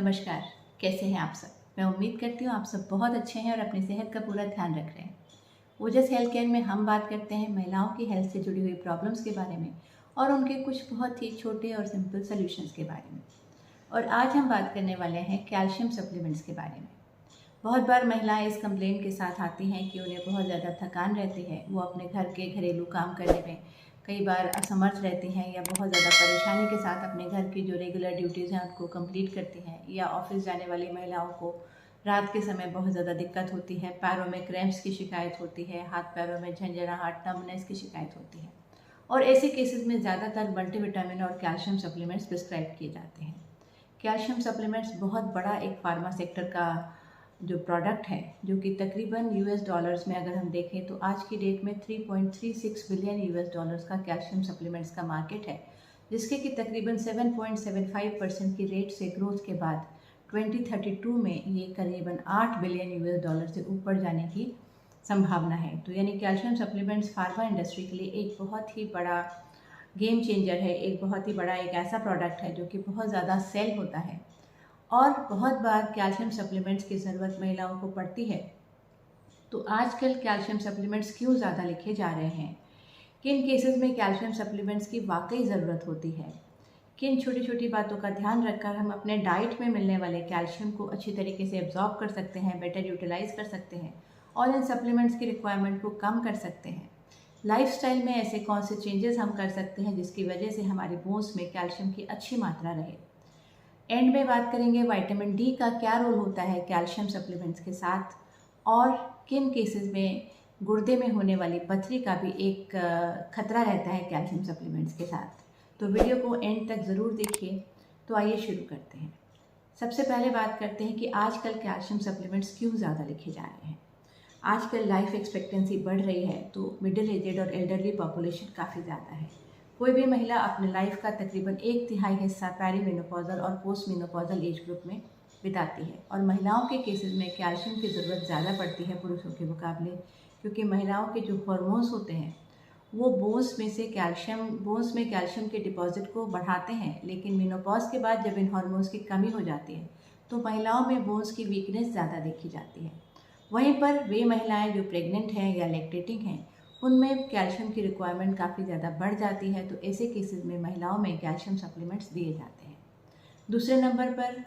नमस्कार। कैसे हैं आप सब? मैं उम्मीद करती हूँ आप सब बहुत अच्छे हैं और अपनी सेहत का पूरा ध्यान रख रहे हैं। ओजस हेल्थ केयर में हम बात करते हैं महिलाओं की हेल्थ से जुड़ी हुई प्रॉब्लम्स के बारे में और उनके कुछ बहुत ही छोटे और सिंपल सॉल्यूशंस के बारे में। और आज हम बात करने वाले हैं कैल्शियम सप्लीमेंट्स के बारे में। बहुत बार महिलाएं इस कंप्लेंट के साथ आती हैं कि उन्हें बहुत ज़्यादा थकान रहती है, वो अपने घर के घरेलू काम करने में कई बार असमर्थ रहती हैं या बहुत ज़्यादा परेशानी के साथ अपने घर की जो रेगुलर ड्यूटीज़ हैं उनको कंप्लीट करती हैं, या ऑफिस जाने वाली महिलाओं को रात के समय बहुत ज़्यादा दिक्कत होती है, पैरों में क्रैम्प्स की शिकायत होती है, हाथ पैरों में झंझनाहट, नमनेस की शिकायत होती है। और ऐसे केसेस में ज़्यादातर मल्टीविटामिन और कैल्शियम सप्लीमेंट्स प्रिस्क्राइब किए जाते हैं। कैल्शियम सप्लीमेंट्स बहुत बड़ा एक फार्मा सेक्टर का जो प्रोडक्ट है, जो कि तकरीबन $US में अगर हम देखें तो आज की डेट में 3.36 बिलियन $US का कैल्शियम सप्लीमेंट्स का मार्केट है, जिसके कि तकरीबन 7.75% की रेट से ग्रोथ के बाद 2032 में ये करीबन $8 बिलियन से ऊपर जाने की संभावना है। तो यानी कैल्शियम सप्लीमेंट्स फार्मा इंडस्ट्री के लिए एक बहुत ही बड़ा गेम चेंजर है, एक बहुत ही बड़ा एक ऐसा प्रोडक्ट है जो कि बहुत ज़्यादा सेल होता है। और बहुत बार कैल्शियम सप्लीमेंट्स की ज़रूरत महिलाओं को पड़ती है। तो आजकल कैल्शियम सप्लीमेंट्स क्यों ज़्यादा लिखे जा रहे हैं, किन केसेस में कैल्शियम सप्लीमेंट्स की वाकई ज़रूरत होती है, किन छोटी छोटी बातों का ध्यान रखकर हम अपने डाइट में मिलने वाले कैल्शियम को अच्छी तरीके से एब्जॉर्ब कर सकते हैं, बेटर यूटिलाइज कर सकते हैं और इन सप्लीमेंट्स की रिक्वायरमेंट को कम कर सकते हैं। लाइफस्टाइल में ऐसे कौन से चेंजेस हम कर सकते हैं जिसकी वजह से हमारी बोन्स में कैल्शियम की अच्छी मात्रा रहे। एंड में बात करेंगे विटामिन डी का क्या रोल होता है कैल्शियम सप्लीमेंट्स के साथ, और किन केसेस में गुर्दे में होने वाली पथरी का भी एक खतरा रहता है कैल्शियम सप्लीमेंट्स के साथ। तो वीडियो को एंड तक ज़रूर देखिए। तो आइए शुरू करते हैं। सबसे पहले बात करते हैं कि आजकल कैल्शियम सप्लीमेंट्स क्यों ज़्यादा लिखे जा रहे हैं। आजकल लाइफ एक्सपेक्टेंसी बढ़ रही है, तो मिडिल एजेड और एल्डरली पॉपुलेशन काफ़ी ज़्यादा है। कोई भी महिला अपने लाइफ का तकरीबन 1/3 हिस्सा पेरीमेनोपॉजल और पोस्ट मेनोपॉजल एज ग्रुप में बिताती है, और महिलाओं के केसेस में कैल्शियम की ज़रूरत ज़्यादा पड़ती है पुरुषों के मुकाबले, क्योंकि महिलाओं के जो हार्मोन्स होते हैं वो बोन्स में कैल्शियम के डिपॉजिट को बढ़ाते हैं। लेकिन मेनोपॉज के बाद जब इन हार्मोन्स की कमी हो जाती है तो महिलाओं में बोन्स की वीकनेस ज़्यादा देखी जाती है। वहीं पर वे महिलाएं जो प्रेग्नेंट हैं या लैक्टेटिंग हैं, उनमें कैल्शियम की रिक्वायरमेंट काफ़ी ज़्यादा बढ़ जाती है। तो ऐसे केसेस में महिलाओं में कैल्शियम सप्लीमेंट्स दिए जाते हैं। दूसरे नंबर पर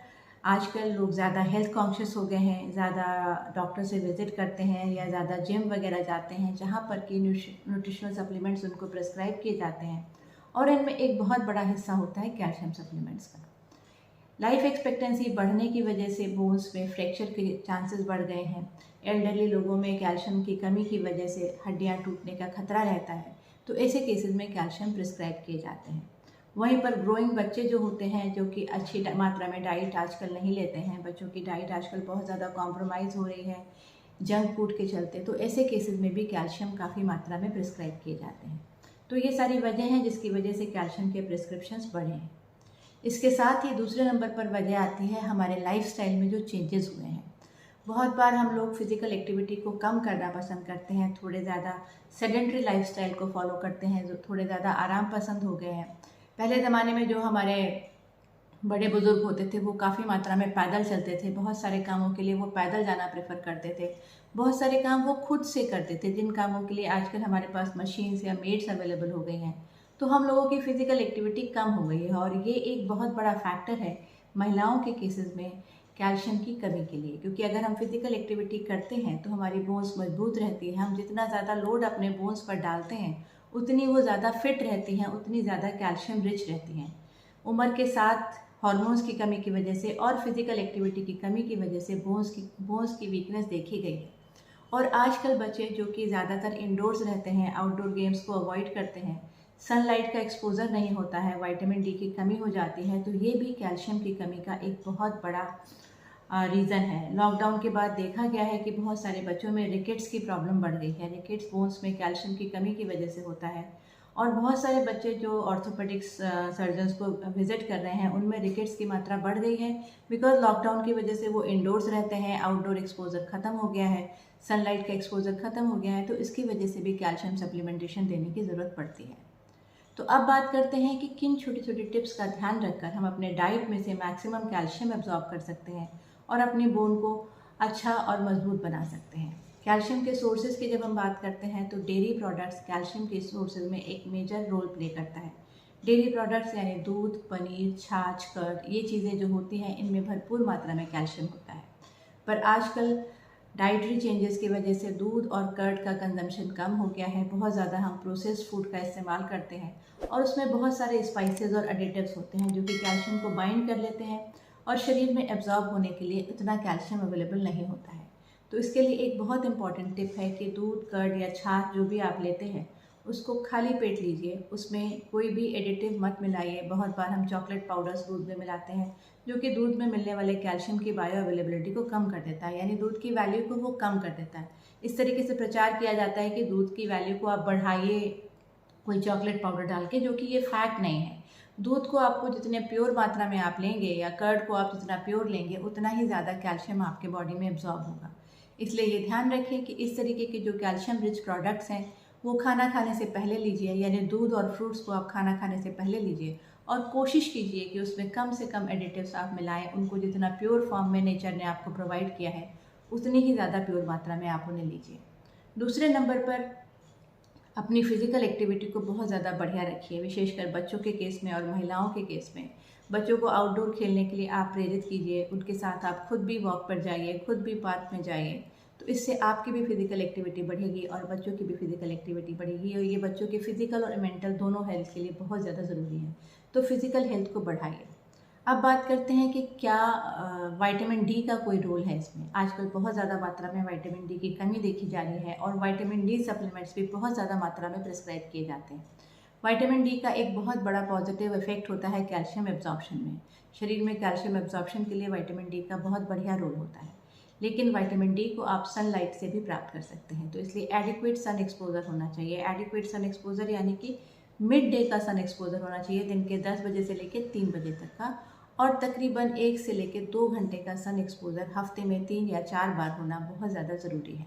आजकल लोग ज़्यादा हेल्थ कॉन्शियस हो गए हैं, ज़्यादा डॉक्टर से विज़िट करते हैं या ज़्यादा जिम वगैरह जाते हैं, जहाँ पर कि न्यूट्रिशनल सप्लीमेंट्स उनको प्रिस्क्राइब किए जाते हैं, और इनमें एक बहुत बड़ा हिस्सा होता है कैल्शियम सप्लीमेंट्स का। लाइफ एक्सपेक्टेंसी बढ़ने की वजह से बोन्स में फ्रैक्चर के चांसेस बढ़ गए हैं। एल्डरली लोगों में कैल्शियम की कमी की वजह से हड्डियां टूटने का खतरा रहता है। तो ऐसे केसेस में कैल्शियम प्रिस्क्राइब किए जाते हैं। वहीं पर ग्रोइंग बच्चे जो होते हैं, जो कि अच्छी मात्रा में डाइट आजकल नहीं लेते हैं, बच्चों की डाइट आजकल बहुत ज़्यादा कॉम्प्रोमाइज़ हो रही है जंक फूड के चलते, तो ऐसे केसेस में भी कैल्शियम काफ़ी मात्रा में प्रिस्क्राइब किए जाते हैं। तो ये सारी वजह हैं जिसकी वजह से कैल्शियम के प्रिस्क्रिप्शंस बढ़े हैं। इसके साथ ही दूसरे नंबर पर वजह आती है हमारे लाइफस्टाइल में जो चेंजेस हुए हैं। बहुत बार हम लोग फिज़िकल एक्टिविटी को कम करना पसंद करते हैं, थोड़े ज़्यादा सेडेंट्री लाइफस्टाइल को फॉलो करते हैं, जो थोड़े ज़्यादा आराम पसंद हो गए हैं। पहले ज़माने में जो हमारे बड़े बुजुर्ग होते थे वो काफ़ी मात्रा में पैदल चलते थे, बहुत सारे कामों के लिए वो पैदल जाना प्रेफर करते थे, बहुत सारे काम वो खुद से करते थे, जिन कामों के लिए आजकल हमारे पास मशीन्स या मेड्स अवेलेबल हो गई हैं। तो हम लोगों की फ़िज़िकल एक्टिविटी कम हो गई है, और ये एक बहुत बड़ा फैक्टर है महिलाओं के केसेस में कैल्शियम की कमी के लिए। क्योंकि अगर हम फिज़िकल एक्टिविटी करते हैं तो हमारी बोन्स मजबूत रहती है। हम जितना ज़्यादा लोड अपने बोन्स पर डालते हैं उतनी वो ज़्यादा फिट रहती हैं, उतनी ज़्यादा कैल्शियम रिच रहती हैं। उम्र के साथ हार्मोन्स की कमी की वजह से और फिज़िकल एक्टिविटी की कमी की वजह से बोन्स की वीकनेस देखी गई है। और आजकल बच्चे जो कि ज़्यादातर इंडोर्स रहते हैं, आउटडोर गेम्स को अवॉइड करते हैं, सनलाइट का एक्सपोजर नहीं होता है, विटामिन डी की कमी हो जाती है, तो ये भी कैल्शियम की कमी का एक बहुत बड़ा रीज़न है। लॉकडाउन के बाद देखा गया है कि बहुत सारे बच्चों में रिकेट्स की प्रॉब्लम बढ़ गई है। रिकेट्स बोन्स में कैल्शियम की कमी की वजह से होता है, और बहुत सारे बच्चे जो ऑर्थोपेडिक्स सर्जन्स को विजिट कर रहे हैं उनमें रिकेट्स की मात्रा बढ़ गई है, बिकॉज लॉकडाउन की वजह से वो इंडोर्स रहते हैं, आउटडोर एक्सपोजर ख़त्म हो गया है, सनलाइट का एक्सपोजर ख़त्म हो गया है, तो इसकी वजह से भी कैल्शियम सप्लीमेंटेशन देने की ज़रूरत पड़ती है। तो अब बात करते हैं कि किन छोटी छोटी टिप्स का ध्यान रखकर हम अपने डाइट में से मैक्सिमम कैल्शियम एब्जॉर्ब कर सकते हैं और अपनी बोन को अच्छा और मजबूत बना सकते हैं। कैल्शियम के सोर्सेज की जब हम बात करते हैं तो डेयरी प्रोडक्ट्स कैल्शियम के सोर्सेज में एक मेजर रोल प्ले करता है। डेयरी प्रोडक्ट्स यानी दूध, पनीर, छाछ, कर्ड, ये चीज़ें जो होती हैं इनमें भरपूर मात्रा में कैल्शियम होता है। पर आजकल डाइटरी चेंजेस की वजह से दूध और कर्ड का कंजम्पशन कम हो गया है। बहुत ज़्यादा हम प्रोसेस्ड फूड का इस्तेमाल करते हैं और उसमें बहुत सारे स्पाइसेस और एडिटिव्स होते हैं जो कि कैल्शियम को बाइंड कर लेते हैं और शरीर में एब्जॉर्ब होने के लिए उतना कैल्शियम अवेलेबल नहीं होता है। तो इसके लिए एक बहुत इंपॉर्टेंट टिप है कि दूध, कर्ड या छाछ जो भी आप लेते हैं उसको खाली पेट लीजिए, उसमें कोई भी एडिटिव मत मिलाइए। बहुत बार हम चॉकलेट पाउडर्स दूध में मिलाते हैं जो कि दूध में मिलने वाले कैल्शियम की बायो अवेलेबिलिटी को कम कर देता है, यानी दूध की वैल्यू को वो कम कर देता है। इस तरीके से प्रचार किया जाता है कि दूध की वैल्यू को आप बढ़ाइए कोई चॉकलेट पाउडर डाल के, जो कि ये फैक्ट नहीं है। दूध को आपको जितने प्योर मात्रा में आप लेंगे या कर्ड को आप जितना प्योर लेंगे उतना ही ज़्यादा कैल्शियम आपके बॉडी में एब्जॉर्ब होगा। इसलिए ये ध्यान रखें कि इस तरीके के जो कैल्शियम रिच प्रोडक्ट्स हैं वो खाना खाने से पहले लीजिए, यानी दूध और फ्रूट्स को आप खाना खाने से पहले लीजिए और कोशिश कीजिए कि उसमें कम से कम एडिटिव्स आप मिलाएं। उनको जितना प्योर फॉर्म में नेचर ने आपको प्रोवाइड किया है उतनी ही ज़्यादा प्योर मात्रा में आप उन्हें लीजिए। दूसरे नंबर पर अपनी फ़िज़िकल एक्टिविटी को बहुत ज़्यादा बढ़िया रखिए, विशेषकर बच्चों के केस में और महिलाओं के केस में। बच्चों को आउटडोर खेलने के लिए आप प्रेरित कीजिए, उनके साथ आप खुद भी वॉक पर जाइए, खुद भी पार्क में जाइए। तो इससे आपकी भी फिज़िकल एक्टिविटी बढ़ेगी और बच्चों की भी फिज़िकल एक्टिविटी बढ़ेगी और ये बच्चों के फिज़िकल और मेंटल दोनों हेल्थ के लिए बहुत ज़्यादा ज़रूरी है। तो फिज़िकल हेल्थ को बढ़ाइए। अब बात करते हैं कि क्या विटामिन डी का कोई रोल है इसमें। आजकल बहुत ज़्यादा मात्रा में विटामिन डी की कमी देखी जा रही है और विटामिन डी सप्लीमेंट्स भी बहुत ज़्यादा मात्रा में प्रिस्क्राइब किए जाते हैं। विटामिन डी का एक बहुत बड़ा पॉजिटिव इफेक्ट होता है कैल्शियम एब्जॉर्प्शन में। शरीर में कैल्शियम एब्जॉर्प्शन के लिए विटामिन डी का बहुत बढ़िया रोल होता है, लेकिन विटामिन डी को आप सनलाइट से भी प्राप्त कर सकते हैं। तो इसलिए एडिक्वेट सन एक्सपोजर होना चाहिए। एडिक्वेट सन एक्सपोजर यानी कि मिड डे का सन एक्सपोजर होना चाहिए, दिन के 10 बजे से लेकर 3 बजे तक का, और तकरीबन 1 से लेकर 2 घंटे का सन एक्सपोजर हफ्ते में 3 या 4 बार होना बहुत ज़्यादा ज़रूरी है।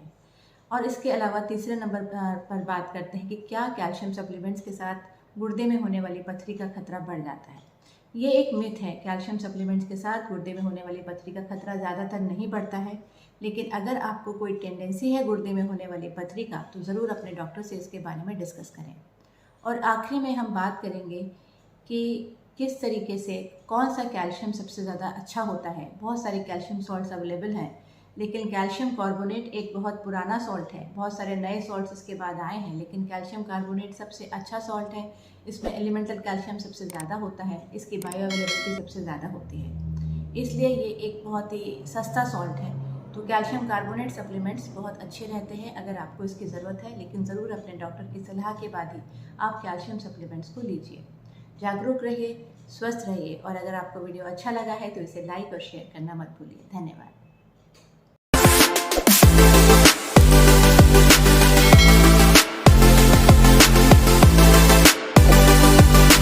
और इसके अलावा तीसरे नंबर पर बात करते हैं कि क्या कैल्शियम सप्लीमेंट्स के साथ गुर्दे में होने वाली पथरी का खतरा बढ़ जाता है। ये एक मिथ है। कैल्शियम सप्लीमेंट्स के साथ गुर्दे में होने वाली पथरी का खतरा ज़्यादातर नहीं बढ़ता है, लेकिन अगर आपको कोई टेंडेंसी है गुर्दे में होने वाली पथरी का तो ज़रूर अपने डॉक्टर से इसके बारे में डिस्कस करें। और आखिरी में हम बात करेंगे कि किस तरीके से कौन सा कैल्शियम सबसे ज़्यादा अच्छा होता है। बहुत सारे कैल्शियम सॉल्ट्स अवेलेबल हैं, लेकिन कैल्शियम कार्बोनेट एक बहुत पुराना सॉल्ट है। बहुत सारे नए सॉल्ट्स इसके बाद आए हैं, लेकिन कैल्शियम कार्बोनेट सबसे अच्छा सॉल्ट है। इसमें एलिमेंटल कैल्शियम सबसे ज़्यादा होता है, इसकी बायो अवेलेबिलिटी सबसे ज़्यादा होती है, इसलिए ये एक बहुत ही सस्ता सॉल्ट है। तो कैल्शियम कार्बोनेट सप्लीमेंट्स बहुत अच्छे रहते हैं अगर आपको इसकी ज़रूरत है, लेकिन ज़रूर अपने डॉक्टर की सलाह के बाद ही आप कैल्शियम सप्लीमेंट्स को लीजिए। जागरूक रहिए, स्वस्थ रहिए और अगर आपको वीडियो अच्छा लगा है तो इसे लाइक और शेयर करना मत भूलिए। धन्यवाद।